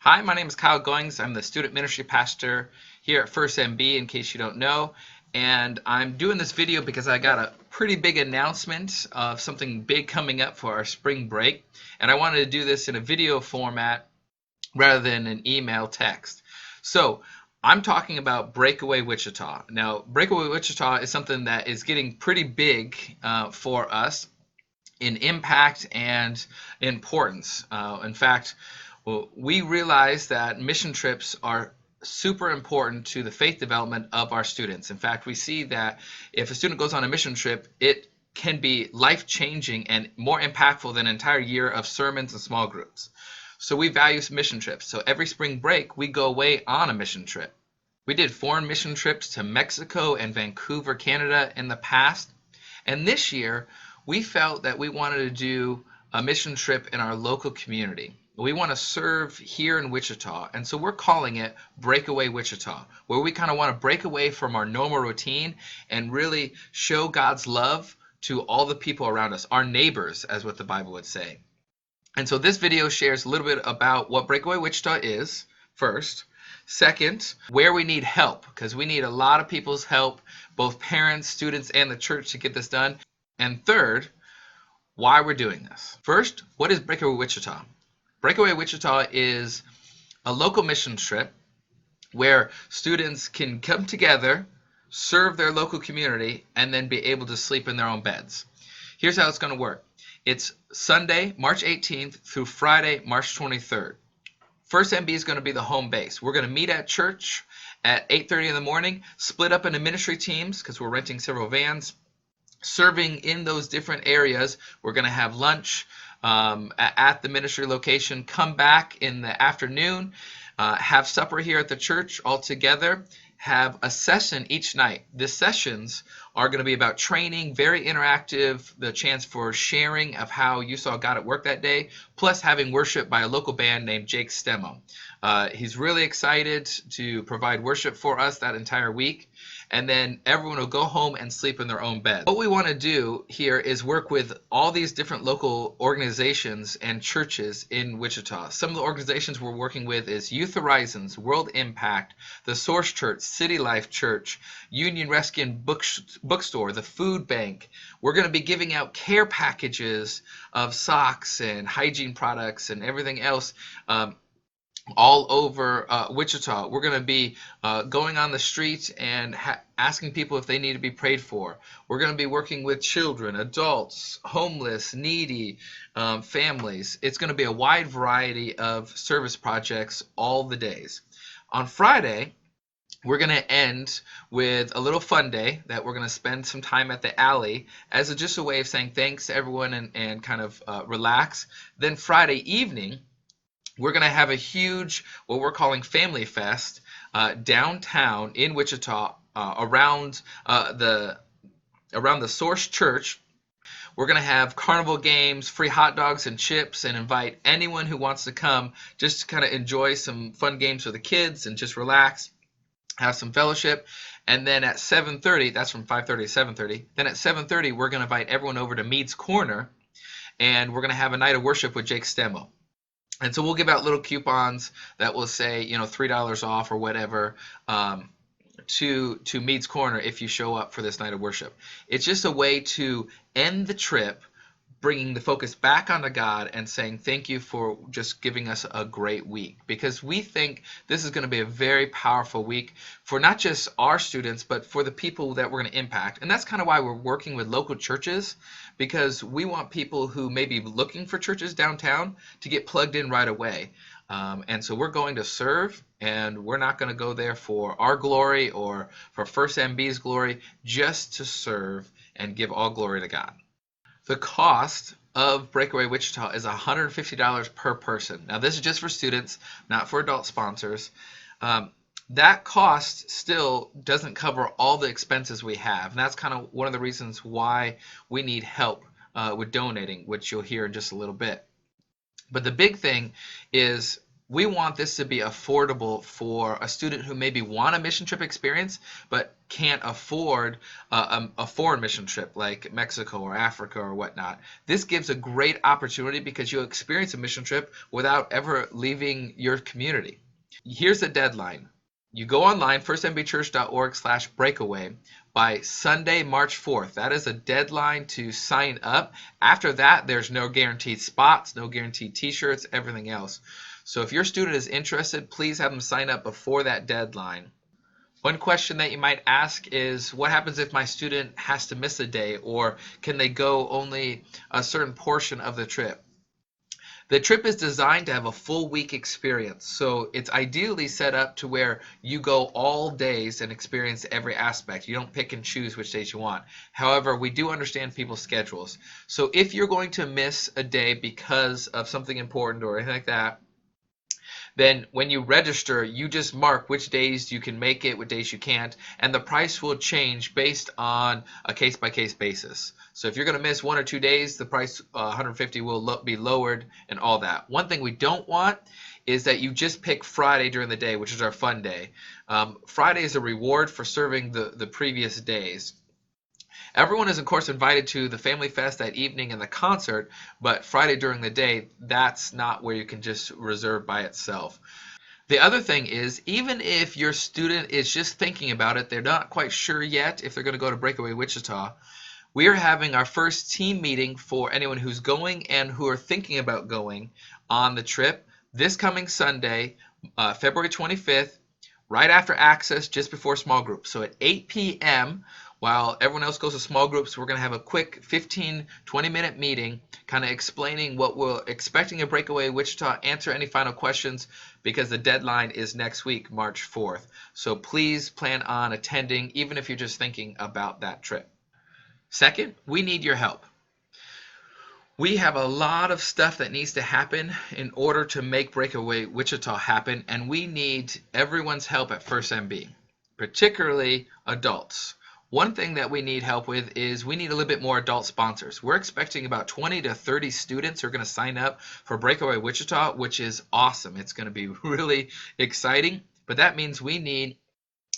Hi, my name is Kyle Goings. I'm the student ministry pastor here at First MB, in case you don't know. And I'm doing this video because I got a pretty big announcement of something big coming up for our spring break. And I wanted to do this in a video format rather than an email text. So I'm talking about Breakaway Wichita. Now, Breakaway Wichita is something that is getting pretty big for us in impact and importance. In fact, we realize that mission trips are super important to the faith development of our students. In fact, we see that if a student goes on a mission trip, it can be life-changing and more impactful than an entire year of sermons and small groups. So we value mission trips. So every spring break, we go away on a mission trip. We did foreign mission trips to Mexico and Vancouver, Canada in the past. And this year, we felt that we wanted to do a mission trip in our local community. We want to serve here in Wichita, and so we're calling it Breakaway Wichita, where we kind of want to break away from our normal routine and really show God's love to all the people around us, our neighbors, as what the Bible would say. And so this video shares a little bit about what Breakaway Wichita is, first. Second, where we need help, because we need a lot of people's help, both parents, students, and the church to get this done. And third, why we're doing this. First, what is Breakaway Wichita? Breakaway Wichita is a local mission trip where students can come together, serve their local community, and then be able to sleep in their own beds. Here's how it's going to work. It's Sunday, March 18th through Friday, March 23rd. First MB is going to be the home base. We're going to meet at church at 8:30 in the morning, split up into ministry teams because we're renting several vans, serving in those different areas. We're going to have lunch at the ministry location, come back in the afternoon, have supper here at the church all together, have a session each night. The sessions are going to be about training, very interactive, the chance for sharing of how you saw God at work that day, plus having worship by a local band named Jake Stemo. He's really excited to provide worship for us that entire week, and then everyone will go home and sleep in their own bed. What we want to do here is work with all these different local organizations and churches in Wichita. Some of the organizations we're working with is Youth Horizons, World Impact, the Source Church, City Life Church, Union Rescue Bookstore, the Food Bank. We're going to be giving out care packages of socks and hygiene products and everything else all over Wichita. We're going to be going on the street and asking people if they need to be prayed for. We're going to be working with children, adults, homeless, needy families. It's going to be a wide variety of service projects all the days. On Friday, we're going to end with a little fun day that we're going to spend some time at the alley as just a way of saying thanks to everyone and kind of relax. Then Friday evening, we're going to have a huge, what we're calling Family Fest, downtown in Wichita, around the Source Church. We're going to have carnival games, free hot dogs and chips, and invite anyone who wants to come just to kind of enjoy some fun games with the kids and just relax, have some fellowship. And then at 7:30, that's from 5:30 to 7:30, then at 7:30, we're going to invite everyone over to Mead's Corner, and we're going to have a night of worship with Jake Stemo. And so we'll give out little coupons that will say, $3 off or whatever to Mead's Corner if you show up for this night of worship. It's just a way to end the trip, bringing the focus back onto God and saying thank you for just giving us a great week, because we think this is going to be a very powerful week for not just our students but for the people that we're going to impact. And that's kind of why we're working with local churches, because we want people who may be looking for churches downtown to get plugged in right away. And so we're going to serve, and we're not going to go there for our glory or for First MB's glory, just to serve and give all glory to God. The cost of Breakaway Wichita is $150 per person. Now, this is just for students, not for adult sponsors. That cost still doesn't cover all the expenses we have. And that's kind of one of the reasons why we need help with donating, which you'll hear in just a little bit. But the big thing is We want this to be affordable for a student who maybe want a mission trip experience but can't afford a foreign mission trip like Mexico or Africa or whatnot. This gives a great opportunity because you'll experience a mission trip without ever leaving your community. Here's the deadline. You go online, firstmbchurch.org/breakaway by Sunday, March 4th. That is a deadline to sign up. After that, there's no guaranteed spots, no guaranteed t-shirts, everything else. So if your student is interested, please have them sign up before that deadline. One question that you might ask is, what happens if my student has to miss a day, or can they go only a certain portion of the trip? The trip is designed to have a full week experience, so it's ideally set up to where you go all days and experience every aspect. You don't pick and choose which days you want. However, we do understand people's schedules. So if you're going to miss a day because of something important or anything like that, then when you register, you just mark which days you can make it, what days you can't, and the price will change based on a case-by-case basis. So if you're going to miss 1 or 2 days, the price 150 will be lowered and all that. One thing we don't want is that you just pick Friday during the day, which is our fun day. Friday is a reward for serving the previous days. Everyone is, of course, invited to the Family Fest that evening and the concert, but Friday during the day, that's not where you can just reserve by itself. The other thing is, even if your student is just thinking about it, they're not quite sure yet if they're going to go to Breakaway Wichita, we are having our first team meeting for anyone who's going and who are thinking about going on the trip this coming Sunday, February 25th, right after Access, just before small groups. So at 8 p.m., while everyone else goes to small groups, we're going to have a quick 15, 20-minute meeting kind of explaining what we're expecting at Breakaway Wichita, answer any final questions because the deadline is next week, March 4th. So please plan on attending, even if you're just thinking about that trip. Second, we need your help. We have a lot of stuff that needs to happen in order to make Breakaway Wichita happen, and we need everyone's help at First MB, particularly adults. One thing that we need help with is we need a little bit more adult sponsors. We're expecting about 20 to 30 students who are going to sign up for Breakaway Wichita, which is awesome. It's going to be really exciting, but that means we need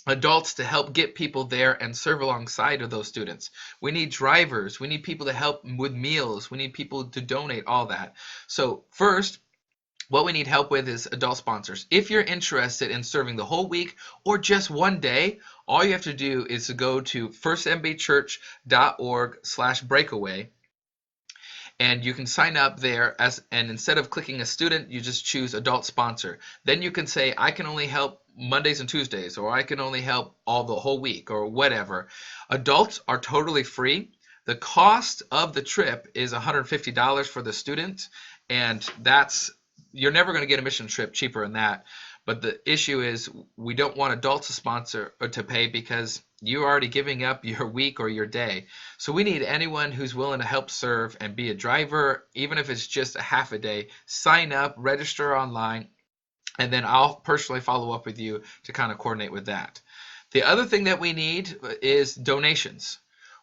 adults to help get people there and serve alongside of those students. We need drivers. We need people to help with meals. We need people to donate, all that. So first, what we need help with is adult sponsors. If you're interested in serving the whole week or just one day, all you have to do is to go to firstmbchurch.org/breakaway, and you can sign up there and instead of clicking a student, you just choose adult sponsor. Then you can say, I can only help Mondays and Tuesdays, or I can only help all the whole week, or whatever. Adults are totally free. The cost of the trip is $150 for the student, and you're never going to get a mission trip cheaper than that. But the issue is we don't want adults to sponsor or to pay because you're already giving up your week or your day. So we need anyone who's willing to help serve and be a driver, even if it's just a half a day. Sign up, register online, and then I'll personally follow up with you to kind of coordinate with that. The other thing that we need is donations.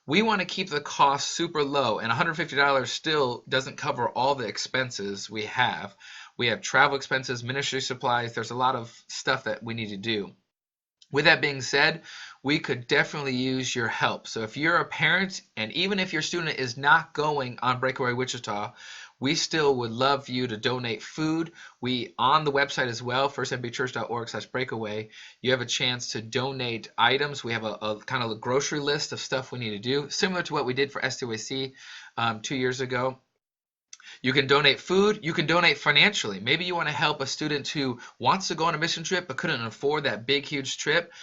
We want to keep the cost super low, and $150 still doesn't cover all the expenses we have. We have travel expenses, ministry supplies. There's a lot of stuff that we need to do. With that being said, we could definitely use your help. So if you're a parent, and even if your student is not going on Breakaway Wichita, we still would love for you to donate food. We, on the website as well, firstmbchurch.org/breakaway, you have a chance to donate items. We have a kind of a grocery list of stuff we need to do, similar to what we did for STYC 2 years ago. You can donate food. You can donate financially. Maybe you want to help a student who wants to go on a mission trip but couldn't afford that big, huge trip.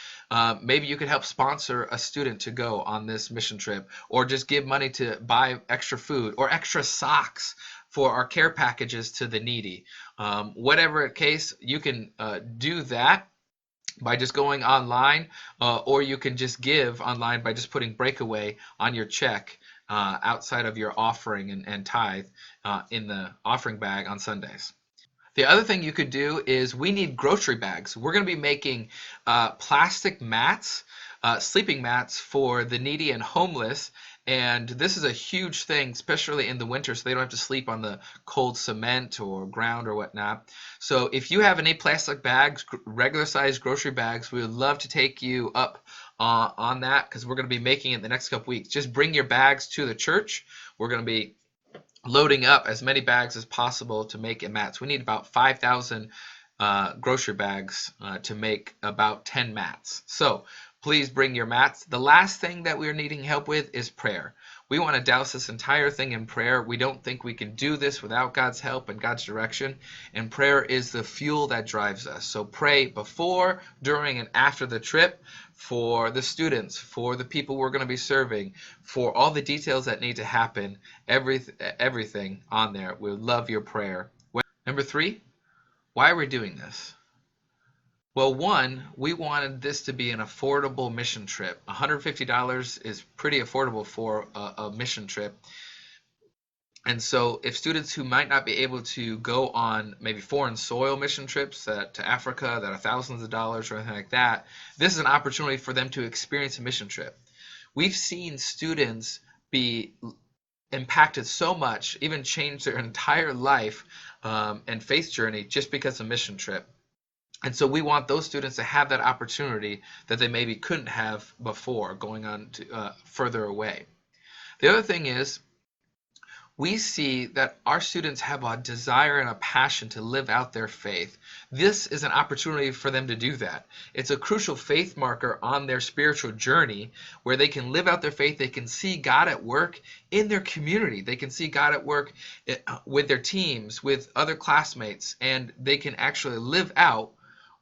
Maybe you could help sponsor a student to go on this mission trip, or just give money to buy extra food or extra socks for our care packages to the needy. Whatever case, you can do that by just going online, or you can just give online by just putting Breakaway on your check outside of your offering and tithe in the offering bag on Sundays. The other thing you could do is we need grocery bags. We're going to be making plastic mats, sleeping mats for the needy and homeless, And this is a huge thing, especially in the winter, so they don't have to sleep on the cold cement or ground or whatnot. So if you have any plastic bags, regular size grocery bags, we would love to take you up on that, because we're going to be making it the next couple weeks. Just bring your bags to the church. We're going to be loading up as many bags as possible to make a mats. We need about 5,000 grocery bags to make about 10 mats. So please bring your mats. The last thing that we're needing help with is prayer. We want to douse this entire thing in prayer. We don't think we can do this without God's help and God's direction. And prayer is the fuel that drives us. So pray before, during, and after the trip for the students, for the people we're going to be serving, for all the details that need to happen, everything on there. We would love your prayer. Number 3, why are we doing this? Well, one, we wanted this to be an affordable mission trip. $150 is pretty affordable for a mission trip. And so if students who might not be able to go on maybe foreign soil mission trips to Africa that are thousands of dollars or anything like that, this is an opportunity for them to experience a mission trip. We've seen students be impacted so much, even change their entire life and faith journey just because of a mission trip. And so we want those students to have that opportunity that they maybe couldn't have before going on to further away. The other thing is, we see that our students have a desire and a passion to live out their faith. This is an opportunity for them to do that. It's a crucial faith marker on their spiritual journey where they can live out their faith. They can see God at work in their community. They can see God at work with their teams, with other classmates, and they can actually live out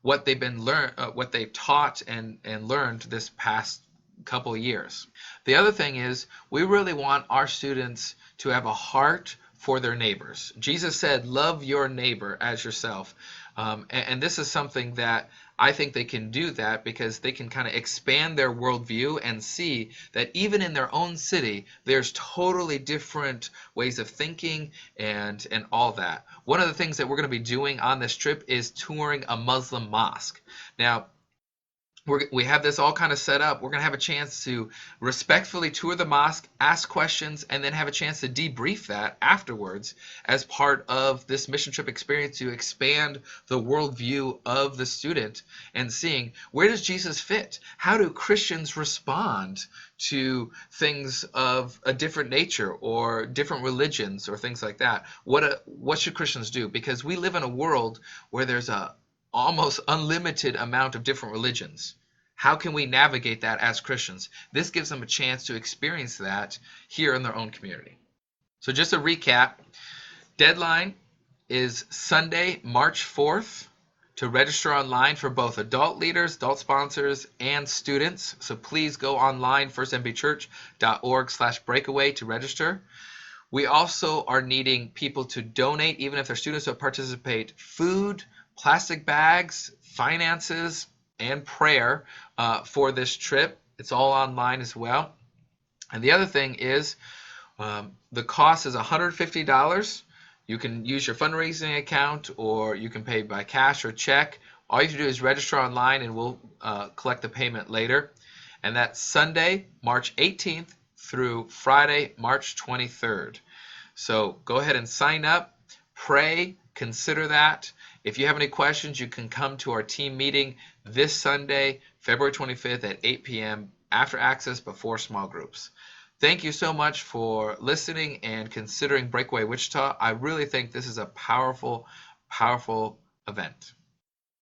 what they've taught and learned this past couple years. The other thing is, we really want our students to have a heart for their neighbors. Jesus said, love your neighbor as yourself. And this is something that I think they can do that because they can kind of expand their worldview and see that even in their own city, there's totally different ways of thinking and all that. One of the things that we're going to be doing on this trip is touring a Muslim mosque. Now, we have this all kind of set up. We're going to have a chance to respectfully tour the mosque, ask questions, and then have a chance to debrief that afterwards as part of this mission trip experience to expand the worldview of the student and seeing, where does Jesus fit? How do Christians respond to things of a different nature or different religions or things like that? What should Christians do? Because we live in a world where there's a almost unlimited amount of different religions. How can we navigate that as Christians? This gives them a chance to experience that here in their own community. So just a recap, deadline is Sunday, March 4th to register online for both adult leaders, adult sponsors, and students. So please go online, firstmbchurch.org/breakaway to register. We also are needing people to donate, even if they're students who participate, food, plastic bags, finances, and prayer for this trip. It's all online as well. And the other thing is the cost is $150. You can use your fundraising account or you can pay by cash or check. All you have to do is register online and we'll collect the payment later. And that's Sunday, March 18th through Friday, March 23rd. So go ahead and sign up, pray, consider that. If you have any questions, you can come to our team meeting this Sunday, February 25th at 8 p.m. after access, before small groups. Thank you so much for listening and considering Breakaway Wichita. I really think this is a powerful, powerful event.